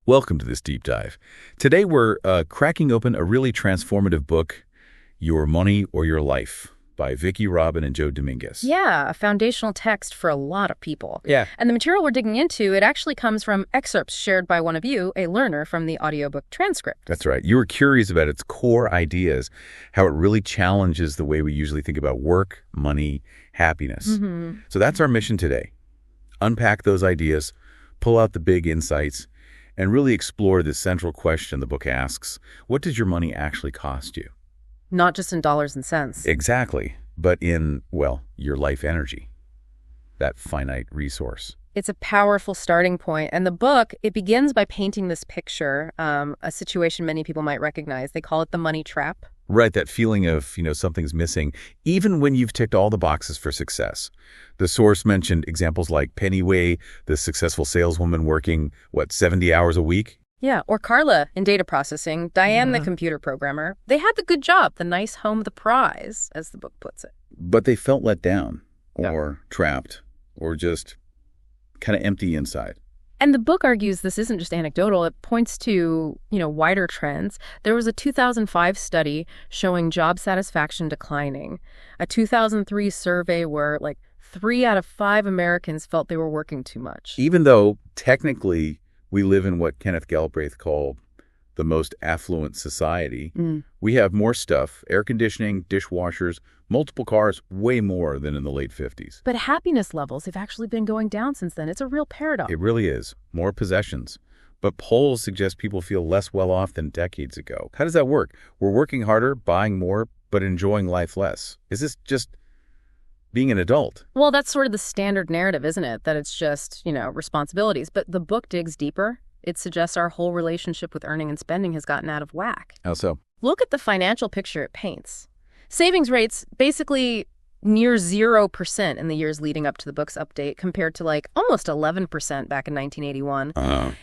Welcome to this deep dive. Today we're cracking open a really transformative book, Your Money or Your Life, by Vicki Robin and Joe Dominguez. Yeah, a foundational text for a lot of people. Yeah. And the material we're digging into, it actually comes from excerpts shared by one of you, a learner, from the audiobook transcript. That's right. You were curious about its core ideas, how it really challenges the way we usually think about work, money, happiness. Mm-hmm. So that's our mission today. Unpack those ideas, pull out the big insights, and really explore this central question the book asks: what does your money actually cost you? Not just in dollars and cents. Exactly, but in, well, your life energy, that finite resource. It's a powerful starting point. And the book, it begins by painting this picture, a situation many people might recognize. They call it the money trap. Right, that feeling of, something's missing, even when you've ticked all the boxes for success. The source mentioned examples like Penny Wei, the successful saleswoman working, 70 hours a week? Yeah, or Carla in data processing, Diane the computer programmer. They had the good job, the nice home, the prize, as the book puts it. But they felt let down, or trapped, or just kind of empty inside. And the book argues this isn't just anecdotal. It points to, wider trends. There was a 2005 study showing job satisfaction declining. A 2003 survey where 3 out of 5 Americans felt they were working too much. Even though technically we live in what Kenneth Galbraith called the most affluent society, we have more stuff, air conditioning, dishwashers, multiple cars, way more than in the late 50s. But happiness levels have actually been going down since then. It's a real paradox. It really is. More possessions. But polls suggest people feel less well off than decades ago. How does that work? We're working harder, buying more, but enjoying life less. Is this just being an adult? Well, that's sort of the standard narrative, isn't it? That it's just, responsibilities. But the book digs deeper. It suggests our whole relationship with earning and spending has gotten out of whack. How so? Look at the financial picture it paints. Savings rates basically near 0% in the years leading up to the book's update, compared to almost 11% back in 1981.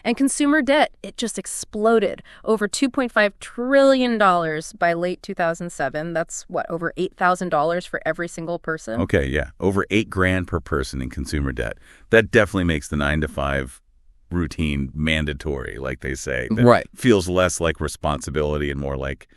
And consumer debt, it just exploded. Over $2.5 trillion by late 2007. That's over $8,000 for every single person. Okay, yeah. Over $8,000 per person in consumer debt. That definitely makes the 9-to-5 routine mandatory, like they say. That right. Feels less like responsibility and more like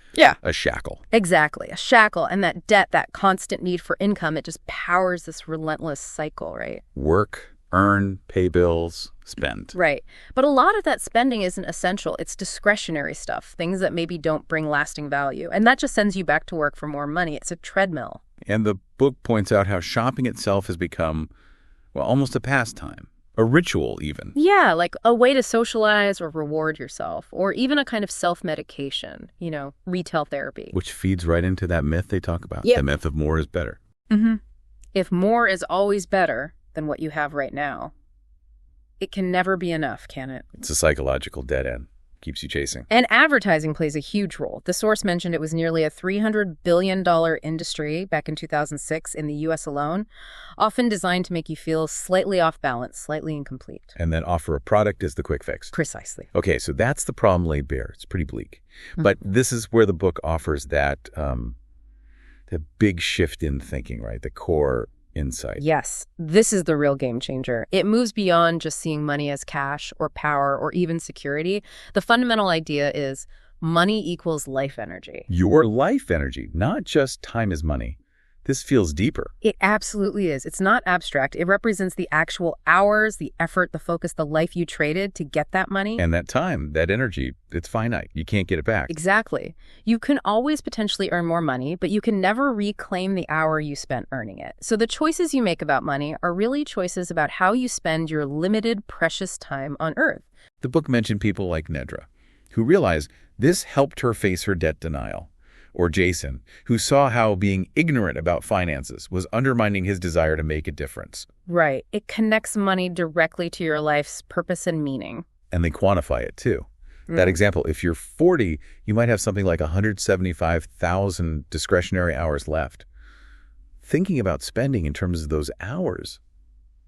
a shackle. Exactly, a shackle. And that debt, that constant need for income, it just powers this relentless cycle, right? Work, earn, pay bills, spend. Right. But a lot of that spending isn't essential. It's discretionary stuff, things that maybe don't bring lasting value. And that just sends you back to work for more money. It's a treadmill. And the book points out how shopping itself has become, almost a pastime. A ritual, even. Yeah, like a way to socialize or reward yourself, or even a kind of self-medication, retail therapy. Which feeds right into that myth they talk about. Yep. The myth of more is better. Mm-hmm. If more is always better than what you have right now, it can never be enough, can it? It's a psychological dead end. Keeps you chasing. And advertising plays a huge role. The source mentioned it was nearly a $300 billion industry back in 2006 in the U.S. alone, often designed to make you feel slightly off balance, slightly incomplete. And then offer a product as the quick fix. Precisely. Okay, so that's the problem laid bare. It's pretty bleak. But this is where the book offers that the big shift in thinking, right? The core insight. Yes, this is the real game changer. It moves beyond just seeing money as cash or power or even security. The fundamental idea is money equals life energy. Your life energy, not just time is money. This feels deeper. It absolutely is. It's not abstract. It represents the actual hours, the effort, the focus, the life you traded to get that money. And that time, that energy, it's finite. You can't get it back. Exactly. You can always potentially earn more money, but you can never reclaim the hour you spent earning it. So the choices you make about money are really choices about how you spend your limited, precious time on Earth. The book mentioned people like Nedra, who realized this helped her face her debt denial. Or Jason, who saw how being ignorant about finances was undermining his desire to make a difference. Right. It connects money directly to your life's purpose and meaning. And they quantify it, too. That example, if you're 40, you might have something like 175,000 discretionary hours left. Thinking about spending in terms of those hours,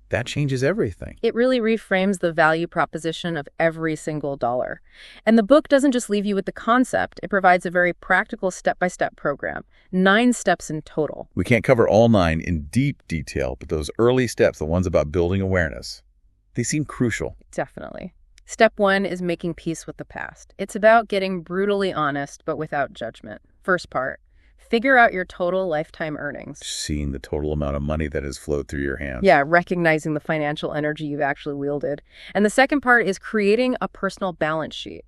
that changes everything. It really reframes the value proposition of every single dollar. And the book doesn't just leave you with the concept. It provides a very practical step-by-step program, 9 steps in total. We can't cover all 9 in deep detail, but those early steps, the ones about building awareness, they seem crucial. Definitely. Step 1 is making peace with the past. It's about getting brutally honest, but without judgment. First part, figure out your total lifetime earnings. Seeing the total amount of money that has flowed through your hands. Yeah, recognizing the financial energy you've actually wielded. And the second part is creating a personal balance sheet.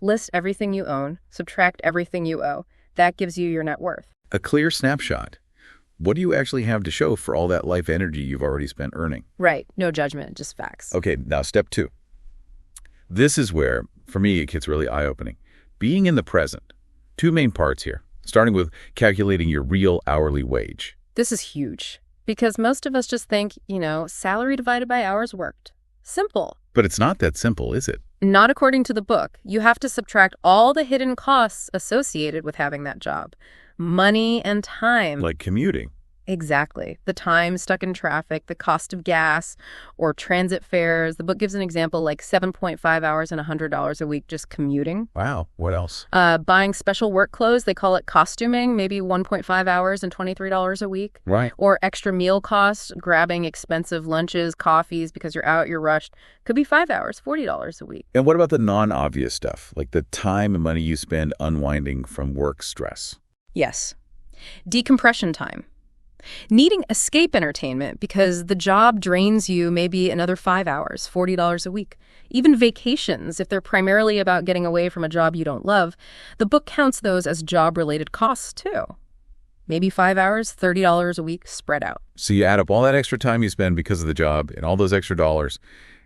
List everything you own, subtract everything you owe. That gives you your net worth. A clear snapshot. What do you actually have to show for all that life energy you've already spent earning? Right. No judgment, just facts. Okay, now step 2. This is where, for me, it gets really eye-opening. Being in the present. 2 main parts here, starting with calculating your real hourly wage. This is huge because most of us just think, salary divided by hours worked. Simple. But it's not that simple, is it? Not according to the book. You have to subtract all the hidden costs associated with having that job. Money and time. Like commuting. Exactly. The time stuck in traffic, the cost of gas, or transit fares. The book gives an example like 7.5 hours and $100 a week just commuting. Wow. What else? Buying special work clothes, they call it costuming, maybe 1.5 hours and $23 a week. Right. Or extra meal costs, grabbing expensive lunches, coffees because you're out, you're rushed. Could be 5 hours, $40 a week. And what about the non-obvious stuff, like the time and money you spend unwinding from work stress? Yes. Decompression time. Needing escape entertainment because the job drains you maybe another 5 hours, $40 a week. Even vacations, if they're primarily about getting away from a job you don't love, the book counts those as job-related costs too. Maybe 5 hours, $30 a week, spread out. So you add up all that extra time you spend because of the job and all those extra dollars,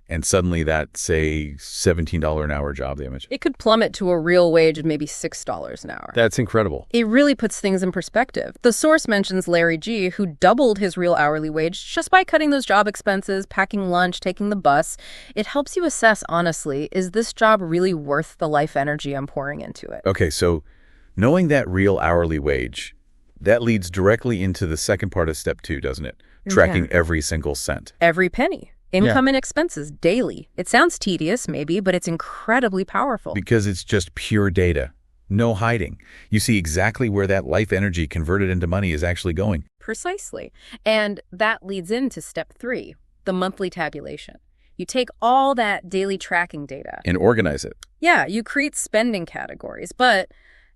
and suddenly that, say, $17 an hour job damage. It could plummet to a real wage of maybe $6 an hour. That's incredible. It really puts things in perspective. The source mentions Larry G., who doubled his real hourly wage just by cutting those job expenses, packing lunch, taking the bus. It helps you assess, honestly, is this job really worth the life energy I'm pouring into it? Okay, so knowing that real hourly wage, that leads directly into the second part of step 2, doesn't it? Tracking every single cent. Every penny. Income and expenses daily. It sounds tedious, maybe, but it's incredibly powerful. Because it's just pure data. No hiding. You see exactly where that life energy converted into money is actually going. Precisely. And that leads into step 3, the monthly tabulation. You take all that daily tracking data. And organize it. Yeah, you create spending categories, but,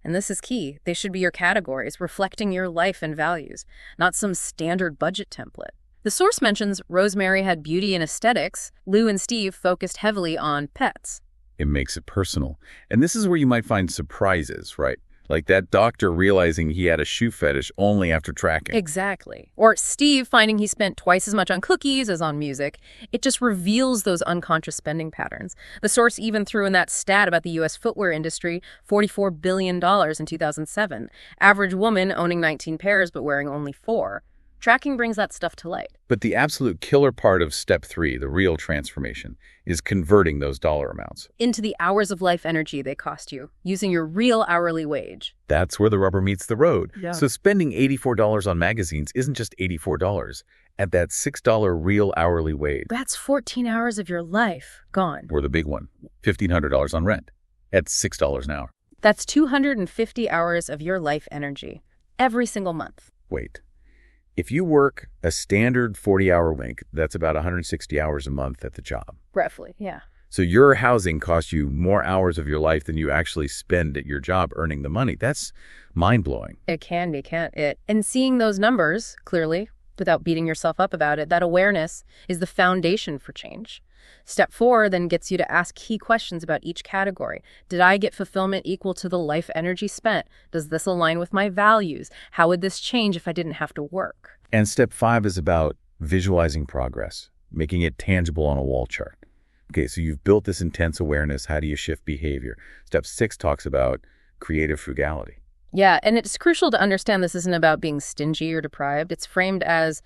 and this is key, they should be your categories reflecting your life and values, not some standard budget template. The source mentions Rosemary had beauty and aesthetics. Lou and Steve focused heavily on pets. It makes it personal. And this is where you might find surprises, right? Like that doctor realizing he had a shoe fetish only after tracking. Exactly. Or Steve finding he spent twice as much on cookies as on music. It just reveals those unconscious spending patterns. The source even threw in that stat about the U.S. footwear industry, $44 billion in 2007. Average woman owning 19 pairs but wearing only 4. Tracking brings that stuff to light. But the absolute killer part of step 3, the real transformation, is converting those dollar amounts into the hours of life energy they cost you, using your real hourly wage. That's where the rubber meets the road. Yeah. So spending $84 on magazines isn't just $84. At that $6 real hourly wage. That's 14 hours of your life gone. Or the big one, $1,500 on rent at $6 an hour. That's 250 hours of your life energy every single month. Wait. If you work a standard 40-hour week, that's about 160 hours a month at the job. Roughly, yeah. So your housing costs you more hours of your life than you actually spend at your job earning the money. That's mind-blowing. It can be, can't it? And seeing those numbers, clearly, without beating yourself up about it, that awareness is the foundation for change. Step 4 then gets you to ask key questions about each category. Did I get fulfillment equal to the life energy spent? Does this align with my values? How would this change if I didn't have to work? And step 5 is about visualizing progress, making it tangible on a wall chart. Okay, so you've built this intense awareness. How do you shift behavior? Step 6 talks about creative frugality. Yeah, and it's crucial to understand this isn't about being stingy or deprived. It's framed as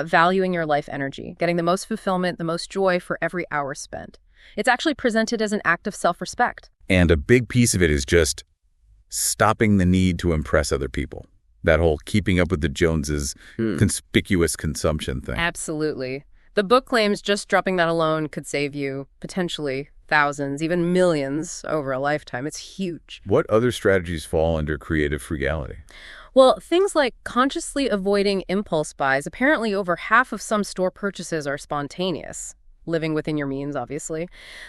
valuing your life energy, getting the most fulfillment, the most joy for every hour spent. It's actually presented as an act of self-respect. And a big piece of it is just stopping the need to impress other people. That whole keeping up with the Joneses, conspicuous consumption thing. Absolutely. The book claims just dropping that alone could save you, potentially, thousands, even millions over a lifetime. It's huge. What other strategies fall under creative frugality? Well, things like consciously avoiding impulse buys. Apparently, over half of some store purchases are spontaneous. living within your means, obviously.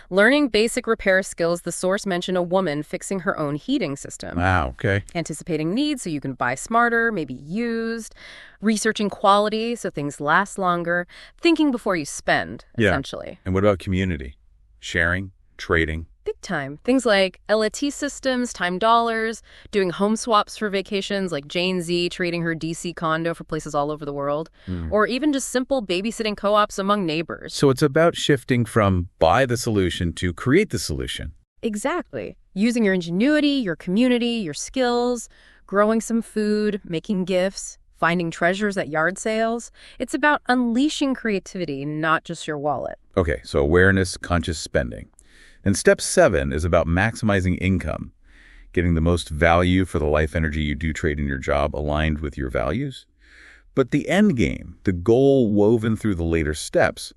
Learning basic repair skills, the source mentioned a woman fixing her own heating system. Wow, okay. Anticipating needs so you can buy smarter, maybe used. Researching quality so things last longer. Thinking before you spend, essentially. And what about community? Sharing, trading? Big time. Things like LAT systems, time dollars, doing home swaps for vacations like Jane Z trading her DC condo for places all over the world, or even just simple babysitting co-ops among neighbors. So it's about shifting from buy the solution to create the solution. Exactly. Using your ingenuity, your community, your skills, growing some food, making gifts, finding treasures at yard sales. It's about unleashing creativity, not just your wallet. Okay, so awareness, conscious spending. And step 7 is about maximizing income, getting the most value for the life energy you do trade in your job aligned with your values. But the end game, the goal woven through the later steps,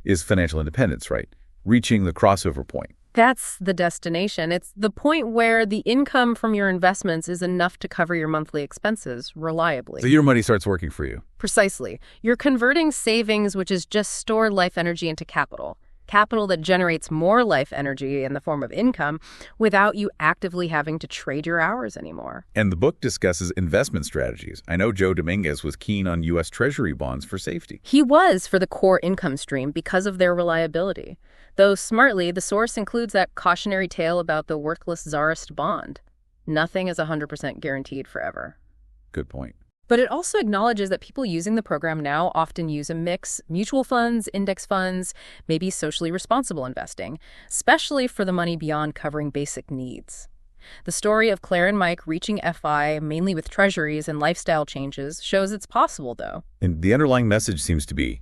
is financial independence, right? Reaching the crossover point. That's the destination. It's the point where the income from your investments is enough to cover your monthly expenses reliably. So your money starts working for you. Precisely. You're converting savings, which is just stored life energy, into capital. Capital that generates more life energy in the form of income without you actively having to trade your hours anymore. And the book discusses investment strategies. I know Joe Dominguez was keen on U.S. Treasury bonds for safety. He was for the core income stream because of their reliability. Though smartly, the source includes that cautionary tale about the worthless czarist bond. Nothing is 100% guaranteed forever. Good point. But it also acknowledges that people using the program now often use a mix: mutual funds, index funds, maybe socially responsible investing, especially for the money beyond covering basic needs. The story of Claire and Mike reaching FI, mainly with treasuries and lifestyle changes, shows it's possible, though. And the underlying message seems to be,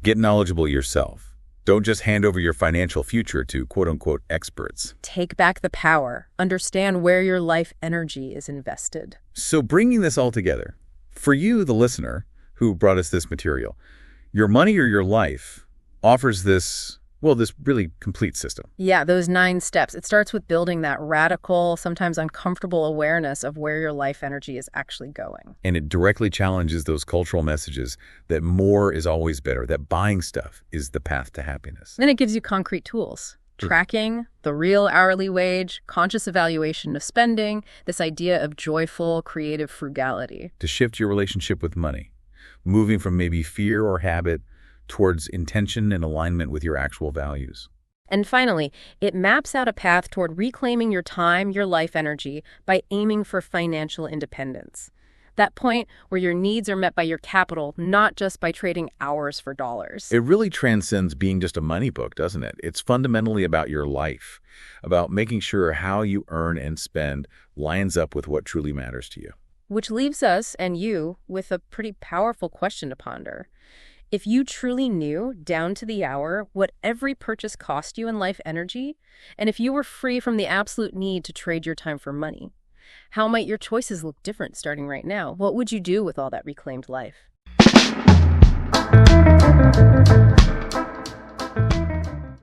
get knowledgeable yourself. Don't just hand over your financial future to quote-unquote experts. Take back the power. Understand where your life energy is invested. So bringing this all together, for you, the listener, who brought us this material, your money or your life offers this really complete system. Yeah, those 9 steps. It starts with building that radical, sometimes uncomfortable awareness of where your life energy is actually going. And it directly challenges those cultural messages that more is always better, that buying stuff is the path to happiness. Then it gives you concrete tools. Tracking, the real hourly wage, conscious evaluation of spending, this idea of joyful, creative frugality. To shift your relationship with money, moving from maybe fear or habit towards intention and alignment with your actual values. And finally, it maps out a path toward reclaiming your time, your life energy, by aiming for financial independence. That point where your needs are met by your capital, not just by trading hours for dollars. It really transcends being just a money book, doesn't it? It's fundamentally about your life, about making sure how you earn and spend lines up with what truly matters to you. Which leaves us and you with a pretty powerful question to ponder. If you truly knew, down to the hour, what every purchase cost you in life energy, and if you were free from the absolute need to trade your time for money, how might your choices look different starting right now? What would you do with all that reclaimed life?